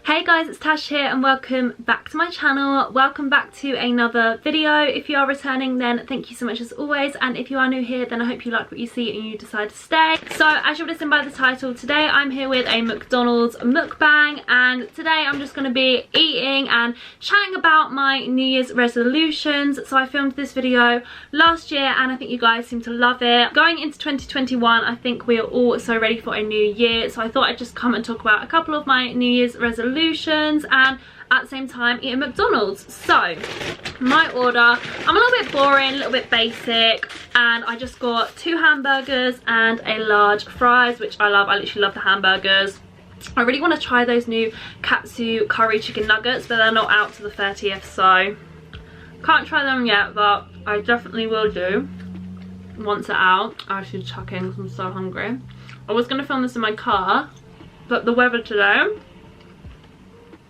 Hey guys, it's Tash here and welcome back to my channel. Welcome back to another video. If you are returning, then thank you so much as always, and if you are new here, then I hope you like what you see and you decide to stay. So as you've listened by the title, today I'm here with a McDonald's mukbang, and today I'm just going to be eating and chatting about my New Year's resolutions. So I filmed this video last year and I think you guys seem to love it. Going into 2021, I think we are all so ready for a new year, so I thought I'd just come and talk about a couple of my New Year's resolutions and at the same time eat at McDonald's. So my order, I'm a little bit boring, a little bit basic, and I just got 2 hamburgers and a large fries, which I love. I literally love the hamburgers. I really want to try those new katsu curry chicken nuggets, but they're not out to the 30th, so can't try them yet, but I definitely will do once they're out. I should chuck in because I'm so hungry. I was going to film this in my car, but the weather today,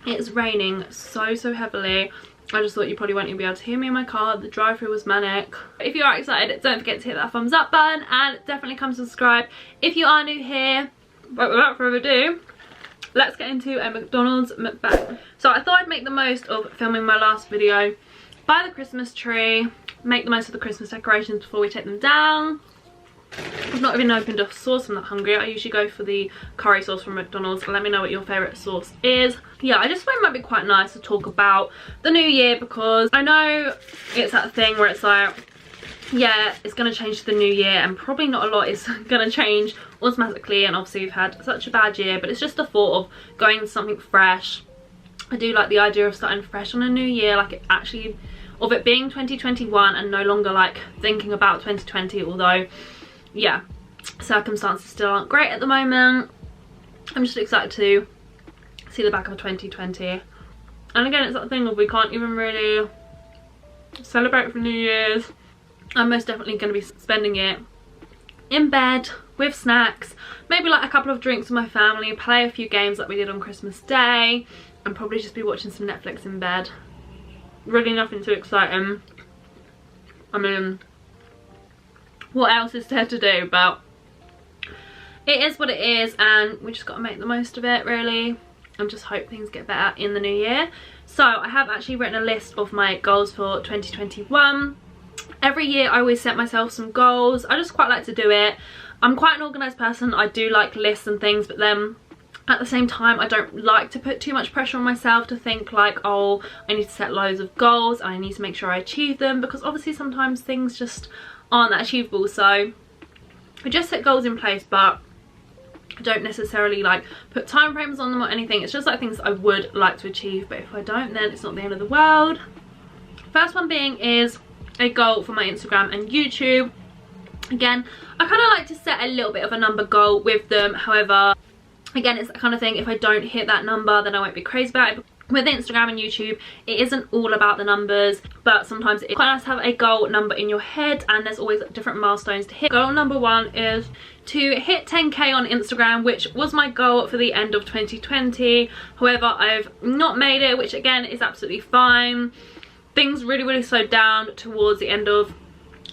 it's raining so heavily. I just thought you probably won't even be able to hear me in my car. The drive-through was manic. If you are excited, don't forget to hit that thumbs up button and definitely come subscribe if you are new here. But without further ado, let's get into a McDonald's mukbang. So I thought I'd make the most of filming my last video by the Christmas tree, make the most of the Christmas decorations before we take them down. I've not even opened a sauce. I'm not hungry. I usually go for the curry sauce from McDonald's. Let me know what your favourite sauce is. Yeah, I just thought it might be quite nice to talk about the new year, because I know it's that thing where it's like, yeah, it's going to change to the new year and probably not a lot is going to change automatically, and obviously we've had such a bad year, but it's just the thought of going to something fresh. I do like the idea of starting fresh on a new year, like it actually, of it being 2021 and no longer like thinking about 2020, although yeah, circumstances still aren't great at the moment. I'm just excited to see the back of 2020. And again, it's that thing of we can't even really celebrate for New Year's. I'm most definitely going to be spending it in bed with snacks, maybe like a couple of drinks with my family, play a few games like we did on Christmas Day, and probably just be watching some Netflix in bed. Really nothing too exciting. I mean, what else is there to do? But it is what it is, and we just got to make the most of it really, and just hope things get better in the new year. So I have actually written a list of my goals for 2021. Every year I always set myself some goals. I just quite like to do it. I'm quite an organised person. I do like lists and things, but then at the same time I don't like to put too much pressure on myself to think like, oh, I need to set loads of goals and I need to make sure I achieve them, because obviously sometimes things just aren't that achievable. So I just set goals in place, but I don't necessarily like put time frames on them or anything. It's just like things I would like to achieve, but if I don't, then it's not the end of the world. First one being is a goal for my Instagram and YouTube. Again, I kind of like to set a little bit of a number goal with them. However, again, it's that kind of thing, if I don't hit that number, then I won't be crazy about it. With Instagram and YouTube, it isn't all about the numbers, but sometimes it's quite nice to have a goal number in your head, and there's always different milestones to hit. Goal number 1 is to hit 10k on Instagram, which was my goal for the end of 2020. However, I've not made it, which again is absolutely fine. Things really slowed down towards the end of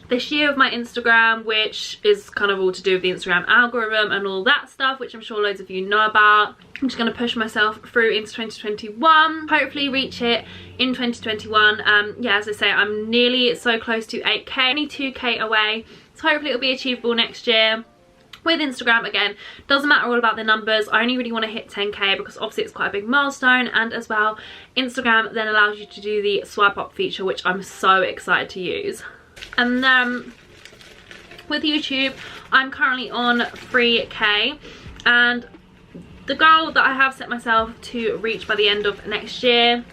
this year of my Instagram, which is kind of all to do with the Instagram algorithm and all that stuff, which I'm sure loads of you know about. I'm just going to push myself through into 2021, hopefully reach it in 2021. Yeah, as I say, I'm nearly so close to 8k, only 2k away, so hopefully it'll be achievable next year. With Instagram, again, doesn't matter all about the numbers. I only really want to hit 10k because obviously it's quite a big milestone, and as well, Instagram then allows you to do the swipe up feature, which I'm so excited to use. And then with YouTube, I'm currently on 3k, and the goal that I have set myself to reach by the end of next year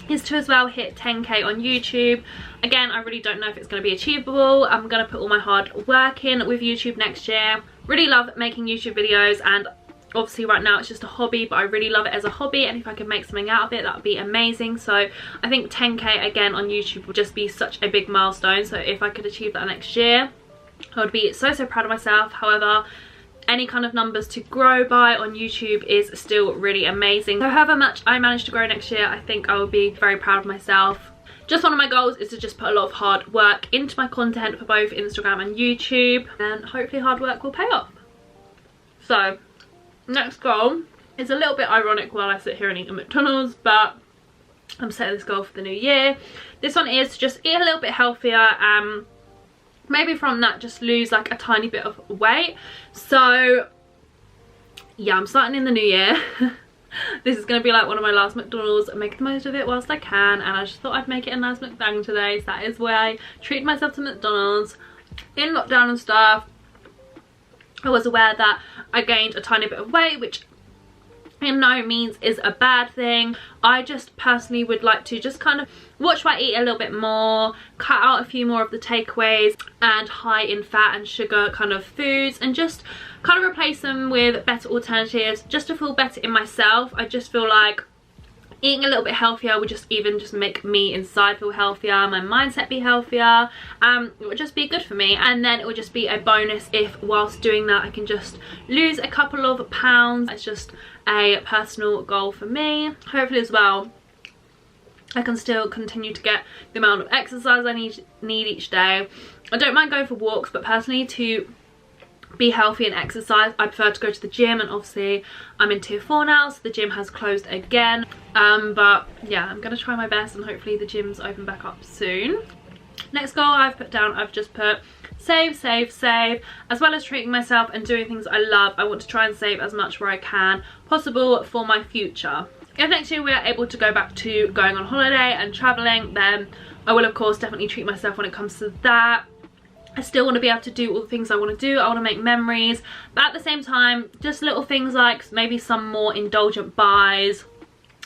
is to as well hit 10k on YouTube. Again, I really don't know if it's going to be achievable. I'm going to put all my hard work in with YouTube next year. Really love making YouTube videos, and obviously right now it's just a hobby, but I really love it as a hobby, and if I could make something out of it, that would be amazing. So I think 10k again on YouTube would just be such a big milestone. So if I could achieve that next year, I would be so proud of myself. However, any kind of numbers to grow by on YouTube is still really amazing. So however much I manage to grow next year, I think I will be very proud of myself. Just one of my goals is to just put a lot of hard work into my content for both Instagram and YouTube, and hopefully hard work will pay off. So next goal It's a little bit ironic while I sit here and eat at McDonald's, but I'm setting this goal for the new year. This one is to just eat a little bit healthier, maybe from that just lose like a tiny bit of weight. So yeah, I'm starting in the new year. This is going to be like one of my last McDonald's. I'm making the most of it whilst I can, and I just thought I'd make it a nice MUKBANG today. So that is where I treat myself to McDonald's in lockdown and stuff. I was aware that I gained a tiny bit of weight, which in no means is a bad thing. I just personally would like to just kind of watch what I eat a little bit more, cut out a few more of the takeaways and high in fat and sugar kind of foods, and just kind of replace them with better alternatives just to feel better in myself. I just feel like eating a little bit healthier would just make me inside feel healthier, my mindset be healthier. It would just be good for me, and then it would just be a bonus if whilst doing that I can just lose a couple of pounds. It's just a personal goal for me. Hopefully as well I can still continue to get the amount of exercise I need each day. I don't mind going for walks, but personally to be healthy and exercise I prefer to go to the gym, and obviously I'm in tier 4 now, so the gym has closed again. But yeah, I'm gonna try my best and hopefully the gyms open back up soon. Next goal I've just put save, as well as treating myself and doing things I love. I want to try and save as much where I can possible for my future. If next year we are able to go back to going on holiday and traveling, then I will of course definitely treat myself when it comes to that. I still want to be able to do all the things I want to do. I want to make memories, but at the same time just little things like maybe some more indulgent buys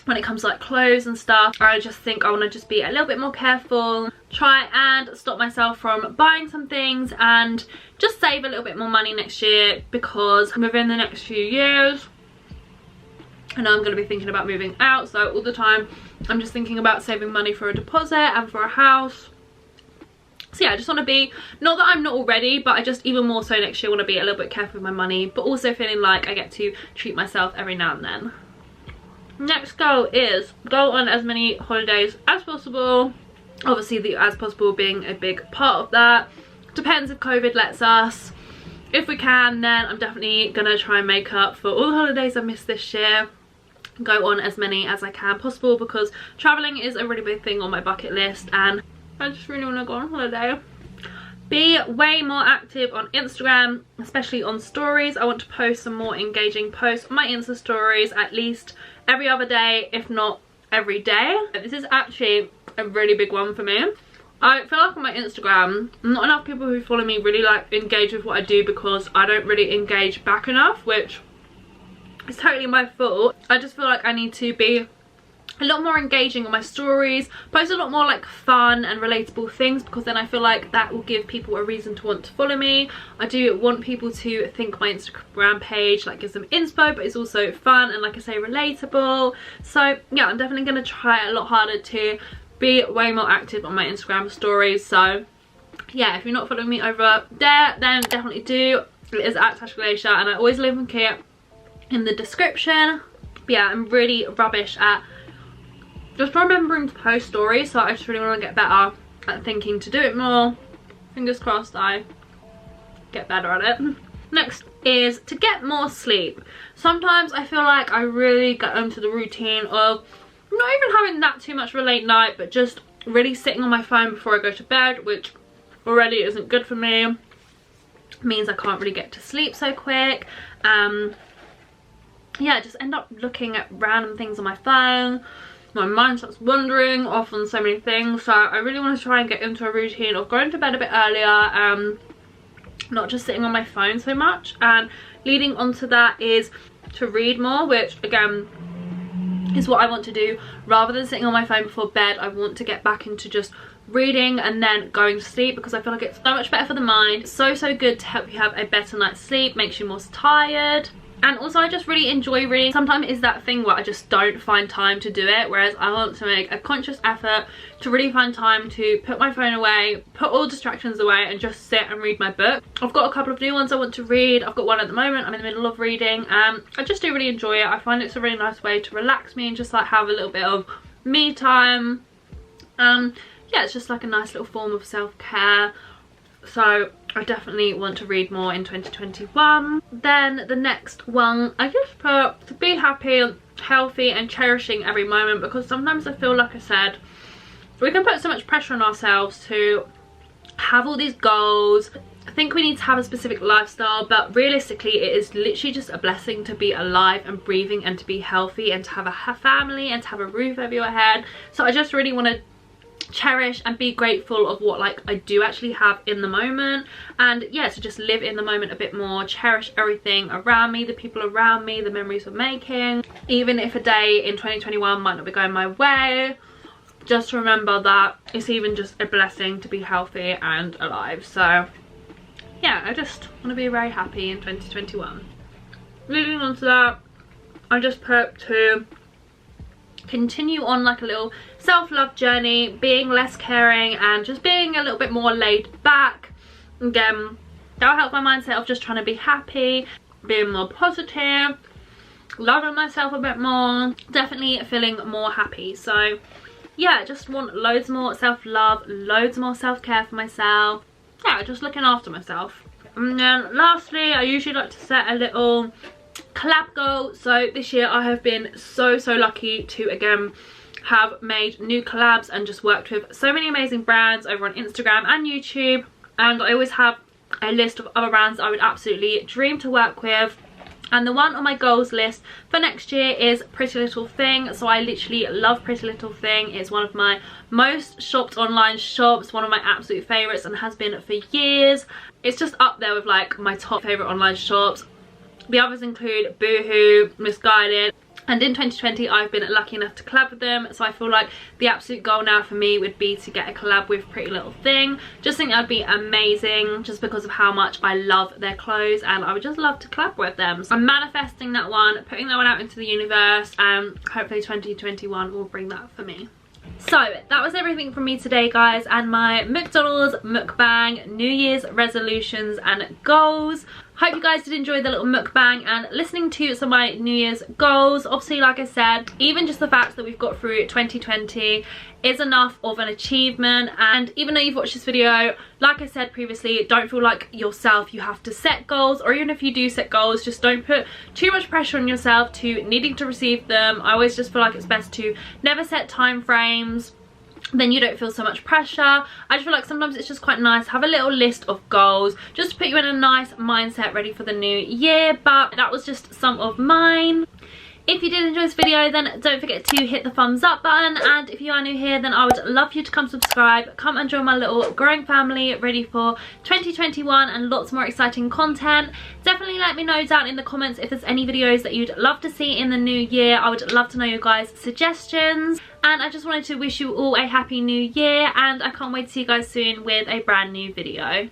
when it comes to like clothes and stuff. I just think I want to just be a little bit more careful, try and stop myself from buying some things, and just save a little bit more money next year, because within the next few years I know I'm going to be thinking about moving out, so all the time I'm just thinking about saving money for a deposit and for a house. So yeah, I just want to be, not that I'm not already, but I just even more so next year want to be a little bit careful with my money, but also feeling like I get to treat myself every now and then. Next goal is go on as many holidays as possible. Obviously the as possible being a big part of that. Depends if COVID lets us. If we can, then I'm definitely gonna try and make up for all the holidays I missed this year. Go on as many as I can possible, because traveling is a really big thing on my bucket list and I just really want to go on holiday. Be way more active on Instagram, especially on stories. I want to post some more engaging posts on my Insta stories at least every other day, if not every day. This is actually a really big one for me. I feel like on my Instagram, not enough people who follow me really like engage with what I do, because I don't really engage back enough, which is totally my fault. I just feel like I need to be a lot more engaging on my stories, post a lot more like fun and relatable things, because then I feel like that will give people a reason to want to follow me. I do want people to think my Instagram page like gives them inspo, but it's also fun and, like I say, relatable. So yeah, I'm definitely going to try a lot harder to be way more active on my Instagram stories. So yeah, if you're not following me over there, then definitely do. It is at Tasha Glaysher, and I always link it in the description. But yeah, I'm really rubbish at just remembering to post stories, so I just really want to get better at thinking to do it more. Fingers crossed I get better at it. Next is to get more sleep. Sometimes I feel like I really get into the routine of not even having that too much of a late night, but just really sitting on my phone before I go to bed, which already isn't good for me. It means I can't really get to sleep so quick. Yeah, just end up looking at random things on my phone. My mind starts wandering off on so many things, so I really want to try and get into a routine of going to bed a bit earlier, not just sitting on my phone so much. And leading onto that is to read more, which again is what I want to do. Rather than sitting on my phone before bed, I want to get back into just reading and then going to sleep, because I feel like it's so much better for the mind. So good to help you have a better night's sleep, makes you more tired. And also I just really enjoy reading. Sometimes it's that thing where I just don't find time to do it, whereas I want to make a conscious effort to really find time to put my phone away, put all distractions away, and just sit and read my book. I've got a couple of new ones I want to read. I've got one at the moment I'm in the middle of reading. I just do really enjoy it. I find it's a really nice way to relax me and just like have a little bit of me time. Yeah, it's just like a nice little form of self-care. So I definitely want to read more in 2021. Then the next one, I just put to be happy, healthy and cherishing every moment, because sometimes I feel, like I said, we can put so much pressure on ourselves to have all these goals. I think we need to have a specific lifestyle, but realistically it is literally just a blessing to be alive and breathing and to be healthy and to have a family and to have a roof over your head. So I just really want to cherish and be grateful of what like I do actually have in the moment, and yeah, to just live in the moment a bit more, cherish everything around me, the people around me, the memories we're making. Even if a day in 2021 might not be going my way, just remember that it's even just a blessing to be healthy and alive. So yeah, I just want to be very happy in 2021. Moving on to that, I just put to continue on like a little self-love journey, being less caring and just being a little bit more laid back. Again, that'll help my mindset of just trying to be happy, being more positive, loving myself a bit more, definitely feeling more happy. So yeah, just want loads more self-love, loads more self-care for myself. Yeah, just looking after myself. And then lastly, I usually like to set a little collab goal. So this year I have been so lucky to again have made new collabs and just worked with so many amazing brands over on Instagram and YouTube, and I always have a list of other brands I would absolutely dream to work with. And the one on my goals list for next year is Pretty Little Thing. So I literally love Pretty Little Thing. It's one of my most shopped online shops, one of my absolute favourites, and has been for years. It's just up there with like my top favourite online shops. The others include Boohoo, Misguided, and in 2020 I've been lucky enough to collab with them. So I feel like the absolute goal now for me would be to get a collab with Pretty Little Thing. Just think that'd be amazing, just because of how much I love their clothes, and I would just love to collab with them. So I'm manifesting that one, putting that one out into the universe, and hopefully 2021 will bring that for me. So that was everything from me today, guys, and my McDonald's mukbang, New Year's resolutions and goals. Hope you guys did enjoy the little mukbang and listening to some of my New Year's goals. Obviously, like I said, even just the fact that we've got through 2020 is enough of an achievement. And even though you've watched this video, like I said previously, don't feel like yourself you have to set goals, or even if you do set goals, just don't put too much pressure on yourself to needing to receive them. I always just feel like it's best to never set time frames, then you don't feel so much pressure. I just feel like sometimes it's just quite nice to have a little list of goals just to put you in a nice mindset ready for the new year. But that was just some of mine. If you did enjoy this video, then don't forget to hit the thumbs up button, and if you are new here, then I would love for you to come subscribe, come and join my little growing family ready for 2021 and lots more exciting content. Definitely let me know down in the comments if there's any videos that you'd love to see in the new year. I would love to know your guys' suggestions, and I just wanted to wish you all a happy new year, and I can't wait to see you guys soon with a brand new video.